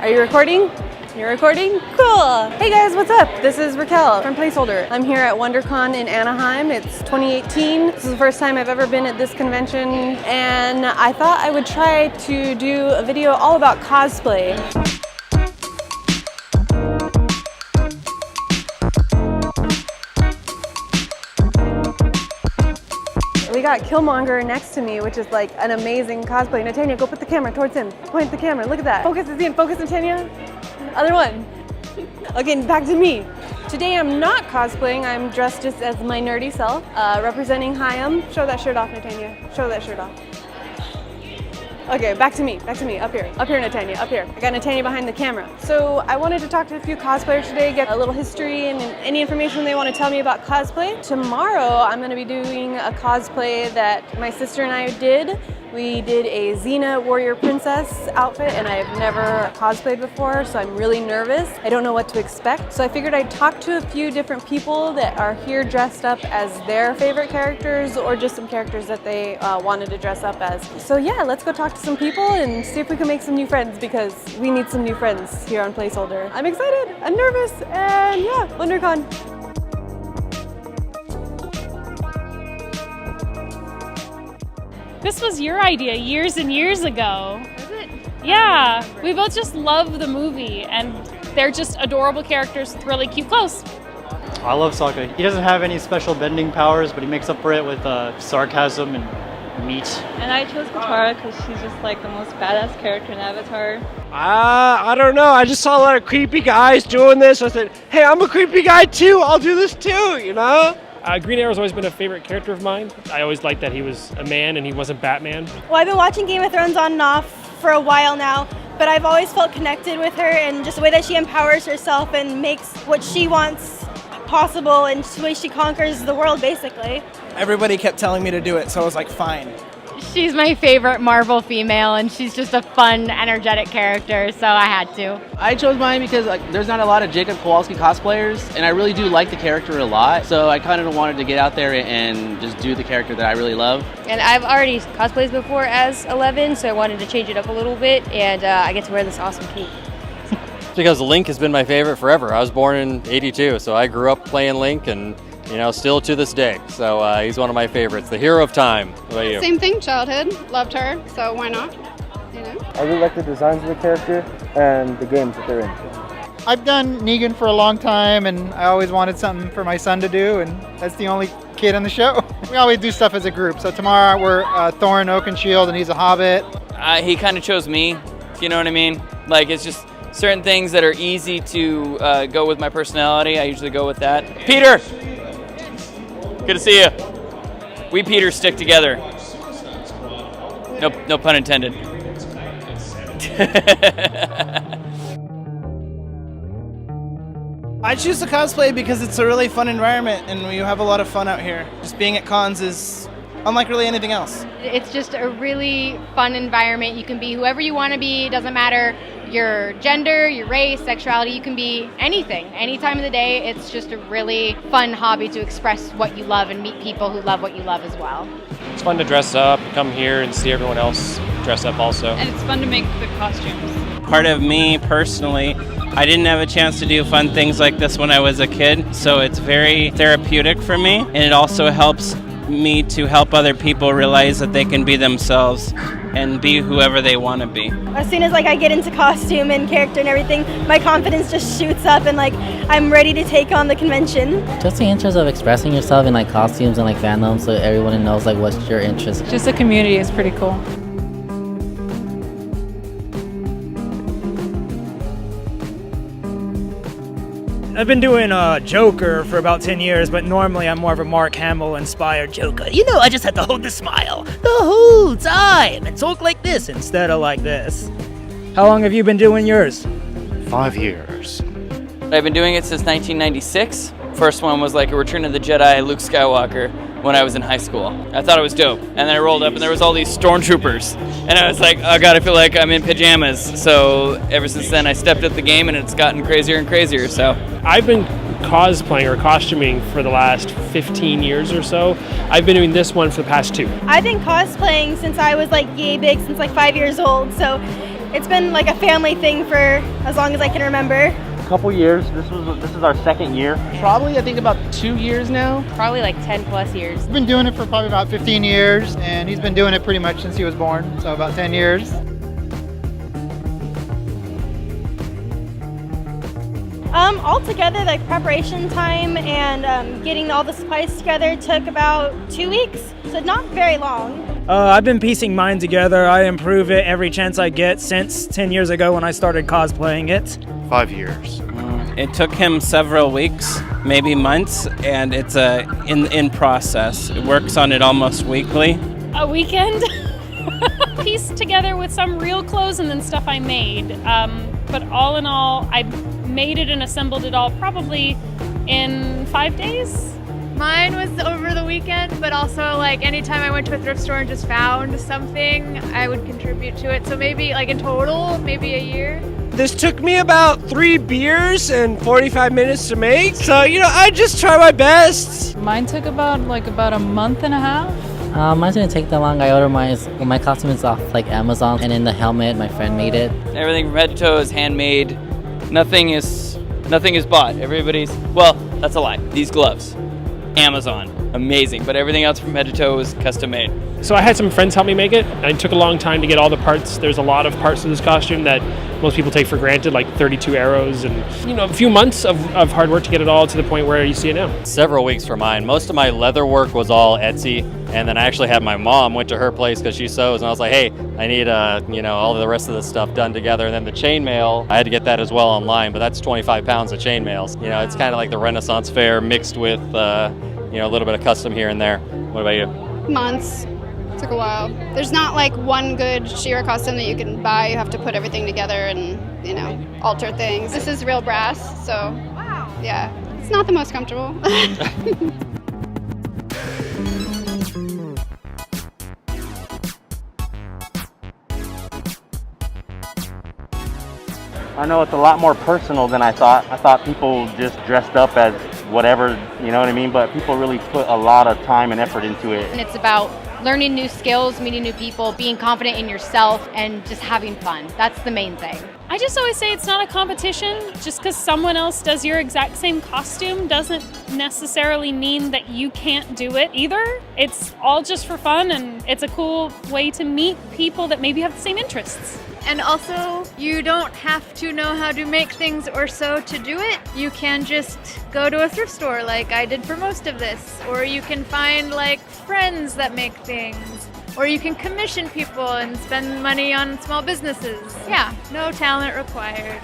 Are you recording? You're recording? Cool! Hey guys, what's up? This is Raquel from Placeholder. I'm here at WonderCon in Anaheim. It's 2018. This is the first time I've ever been at this convention, and I thought I would try to do a video all about cosplay. We got Killmonger next to me, which is like an amazing cosplay. Natania, go put the camera towards him. Point the camera, look at that. Focus, focus, Natania. Other one. Okay, back to me. Today I'm not cosplaying, I'm dressed just as my nerdy self, representing Hayam. Show that shirt off, Natania. Show that shirt off. Okay, back to me, up here, Natania, up here. I got Natania behind the camera. So I wanted to talk to a few cosplayers today, get a little history and any information they want to tell me about cosplay. Tomorrow I'm going to be doing a cosplay that my sister and I did. We did a Xena Warrior Princess outfit, and I've never cosplayed before, so I'm really nervous. I don't know what to expect. So I figured I'd talk to a few different people that are here dressed up as their favorite characters or just some characters that they wanted to dress up as. So yeah, let's go talk to some people and see if we can make some new friends, because we need some new friends here on Placeholder. I'm excited, I'm nervous, and yeah, WonderCon. This was your idea years and years ago. Is it? Yeah, we both just love the movie, and they're just adorable characters with really cute clothes. I love STALK. He doesn't have any special bending powers, but he makes up for it with sarcasm and meat. And I chose Katara because she's just like the most badass character in Avatar. I don't know. I just saw a lot of creepy guys doing this. I said, hey, I'm a creepy guy too. I'll do this too, you know? Green Arrow's always been a favorite character of mine. I always liked that he was a man and he wasn't Batman. Well, I've been watching Game of Thrones on and off for a while now, but I've always felt connected with her and just the way that she empowers herself and makes what she wants possible and the way she conquers the world, basically. Everybody kept telling me to do it, so I was like, fine. She's my favorite Marvel female, and she's just a fun, energetic character, so I had to. I chose mine because there's not a lot of Jacob Kowalski cosplayers, and I really do like the character a lot, so I kind of wanted to get out there and just do the character that I really love. And I've already cosplayed before as 11, so I wanted to change it up a little bit, and I get to wear this awesome cape. Because Link has been my favorite forever. I was born in '82, so I grew up playing Link, and still to this day. So he's one of my favorites, the hero of time. What about you? Same thing, childhood. Loved her, so why not? I really like the designs of the character and the games that they're in. I've done Negan for a long time, and I always wanted something for my son to do, and that's the only kid on the show. We always do stuff as a group. So tomorrow we're Thorin Oakenshield, and he's a hobbit. He kind of chose me, if you know what I mean. Like, it's just certain things that are easy to go with my personality. I usually go with that. Peter! Good to see you. We Peter stick together. No pun intended. I choose to cosplay because it's a really fun environment and you have a lot of fun out here. Just being at cons is unlike really anything else. It's just a really fun environment. You can be whoever you want to be. It doesn't matter your gender, your race, sexuality. You can be anything, any time of the day. It's just a really fun hobby to express what you love and meet people who love what you love as well. It's fun to dress up, come here and see everyone else dress up also. And it's fun to make the costumes. Part of me personally, I didn't have a chance to do fun things like this when I was a kid, so it's very therapeutic for me, and it also helps me to help other people realize that they can be themselves and be whoever they want to be. As soon as I get into costume and character and everything, my confidence just shoots up and I'm ready to take on the convention. Just the interest of expressing yourself in costumes and fandom, so everyone knows what's your interest. Just the community is pretty cool. I've been doing Joker for about 10 years, but normally I'm more of a Mark Hamill-inspired Joker. I just have to hold the smile the whole time and talk like this instead of like this. How long have you been doing yours? 5 years. I've been doing it since 1996. First one was like a Return of the Jedi Luke Skywalker when I was in high school. I thought it was dope. And then I rolled up and there was all these stormtroopers. And I was like, oh God, I feel like I'm in pajamas. So ever since then I stepped up the game and it's gotten crazier and crazier. So I've been cosplaying or costuming for the last 15 years or so. I've been doing this one for the past 2. I've been cosplaying since I was yay big, since 5 years old. So It's been like a family thing for as long as I can remember. Couple years. This is our second year. Probably, I think about 2 years now. Probably like 10 plus years. I've been doing it for probably about 15 years, and he's been doing it pretty much since he was born, so about 10 years. All together, like preparation time and getting all the supplies together took about 2 weeks, so not very long. I've been piecing mine together. I improve it every chance I get since 10 years ago when I started cosplaying it. 5 years. It took him several weeks, maybe months, and it's in process. It works on it almost weekly. A weekend pieced together with some real clothes and then stuff I made. But all in all, I made it and assembled it all probably in 5 days. Mine was over the weekend, but also like anytime I went to a thrift store and just found something, I would contribute to it. So maybe like in total, maybe a year. This took me about 3 beers and 45 minutes to make, so I just try my best. Mine took about a month and a half. Mine didn't take that long. I ordered my costume is off like Amazon, and then the helmet, my friend made it. Everything from head to toe is handmade. Nothing is bought. Well, that's a lie. These gloves, Amazon, amazing. But everything else from head to toe is custom made. So I had some friends help me make it. It took a long time to get all the parts. There's a lot of parts to this costume that most people take for granted, like 32 arrows and a few months of hard work to get it all to the point where you see it now. Several weeks for mine. Most of my leather work was all Etsy, and then I actually had my mom went to her place because she sews, and I was like, hey, I need all the rest of this stuff done together. And then the chainmail, I had to get that as well online, but that's 25 pounds of chainmails. It's kind of like the Renaissance fair mixed with a little bit of custom here and there. What about you? Months. Took a while. There's not like one good She-Ra costume that you can buy. You have to put everything together and, alter things. This is real brass, so yeah, it's not the most comfortable. I know it's a lot more personal than I thought. I thought people just dressed up as whatever, you know what I mean? But people really put a lot of time and effort into it. And it's about learning new skills, meeting new people, being confident in yourself, and just having fun. That's the main thing. I just always say it's not a competition. Just because someone else does your exact same costume doesn't necessarily mean that you can't do it either. It's all just for fun, and it's a cool way to meet people that maybe have the same interests. And also, you don't have to know how to make things or sew to do it. You can just go to a thrift store like I did for most of this. Or you can find like friends that make things. Or you can commission people and spend money on small businesses. Yeah, no talent required.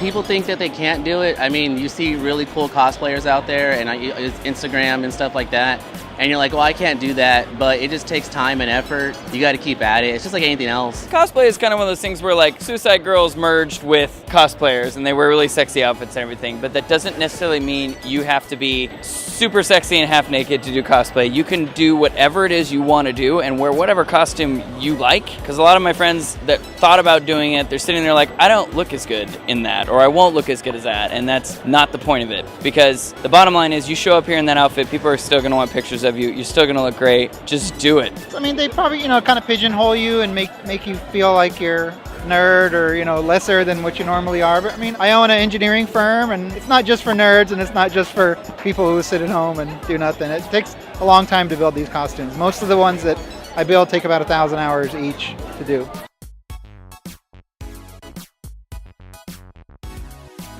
People think that they can't do it. I mean, you see really cool cosplayers out there and Instagram and stuff like that. And you're like, well, I can't do that, but it just takes time and effort. You got to keep at it. It's just like anything else. Cosplay is kind of one of those things where like Suicide Girls merged with cosplayers and they wear really sexy outfits and everything, but that doesn't necessarily mean you have to be super sexy and half naked to do cosplay. You can do whatever it is you want to do and wear whatever costume you like. Because a lot of my friends that thought about doing it, they're sitting there like, I don't look as good in that, or I won't look as good as that. And that's not the point of it. Because the bottom line is you show up here in that outfit, people are still going to want pictures of you. You're still going to look great. Just do it. I mean, they probably, kind of pigeonhole you and make you feel like you're nerd or, lesser than what you normally are. But I mean, I own an engineering firm, and it's not just for nerds, and it's not just for people who sit at home and do nothing. It takes a long time to build these costumes. Most of the ones that I build take about 1,000 hours each to do.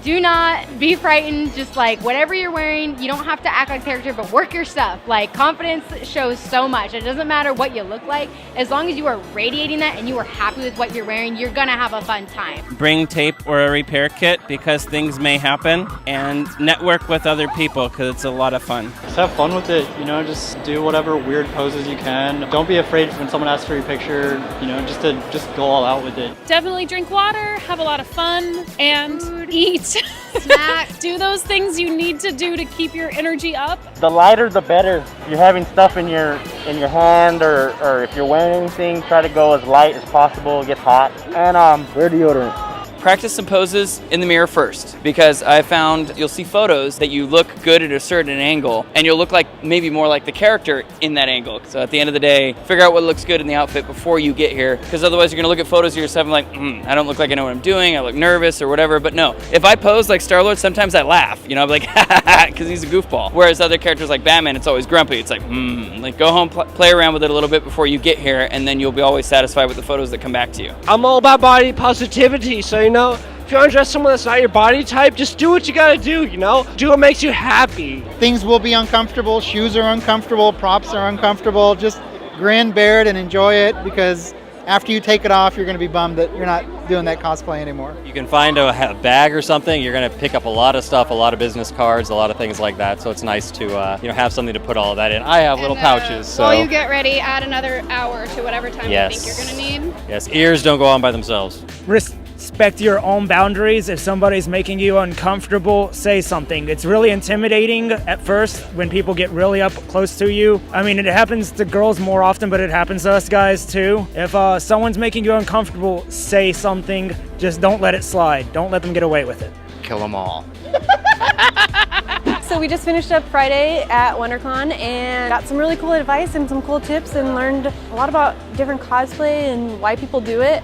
Do not be frightened. Just like whatever you're wearing, you don't have to act like a character, but work your stuff. Like confidence shows so much. It doesn't matter what you look like. As long as you are radiating that and you are happy with what you're wearing, you're gonna have a fun time. Bring tape or a repair kit because things may happen, and network with other people because it's a lot of fun. Just have fun with it, just do whatever weird poses you can. Don't be afraid when someone asks for your picture, just go all out with it. Definitely drink water, have a lot of fun, and eat. Snack. Do those things you need to do to keep your energy up. The lighter, the better. If you're having stuff in your hand or if you're wearing anything, try to go as light as possible. It gets hot. And wear deodorant. practice some poses in the mirror first, because I found you'll see photos that you look good at a certain angle, and you'll look like maybe more like the character in that angle. So at the end of the day, figure out what looks good in the outfit before you get here, because otherwise you're gonna look at photos of yourself and like, I don't look like I know what I'm doing, I look nervous or whatever. But no, if I pose like Star-Lord, sometimes I laugh, you know, I'm like, because he's a goofball. Whereas other characters like Batman, it's always grumpy. It's like, like go home, play around with it a little bit before you get here, and then you'll be always satisfied with the photos that come back to you. I'm all about body positivity, so you know, if you want to dress someone that's not your body type, just do what you gotta do, you know? Do what makes you happy. Things will be uncomfortable, shoes are uncomfortable, props are uncomfortable. Just grin, bear it, and enjoy it, because after you take it off, you're gonna be bummed that you're not doing that cosplay anymore. You can find a bag or something, you're gonna pick up a lot of stuff, a lot of business cards, a lot of things like that, so it's nice to have something to put all of that in. I have little pouches, so. While you get ready, add another hour to whatever time you think you're gonna need. Yes, ears don't go on by themselves. Respect your own boundaries. If somebody's making you uncomfortable, say something. It's really intimidating at first when people get really up close to you. I mean, it happens to girls more often, but it happens to us guys too. If someone's making you uncomfortable, say something. Just don't let it slide. Don't let them get away with it. Kill them all. So we just finished up Friday at WonderCon and got some really cool advice and some cool tips and learned a lot about different cosplay and why people do it.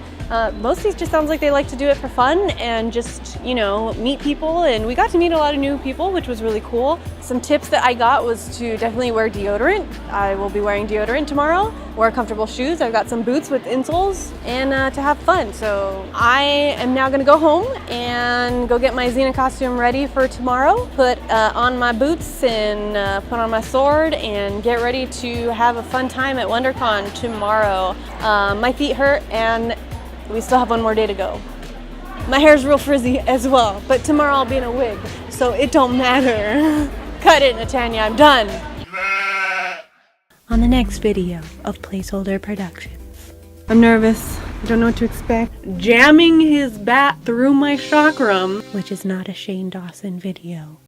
Mostly it just sounds like they like to do it for fun and just, you know, meet people, and we got to meet a lot of new people, which was really cool. Some tips that I got was to definitely wear deodorant. I will be wearing deodorant tomorrow. Wear comfortable shoes. I've got some boots with insoles, and to have fun. So I am now gonna go home and go get my Xena costume ready for tomorrow, put on my boots and put on my sword and get ready to have a fun time at WonderCon tomorrow. My feet hurt and we still have one more day to go. My hair's real frizzy as well, but tomorrow I'll be in a wig, so it don't matter. Cut it, Natanya, I'm done. On the next video of Placeholder Productions. I'm nervous, I don't know what to expect. Jamming his bat through my chakram, which is not a Shane Dawson video.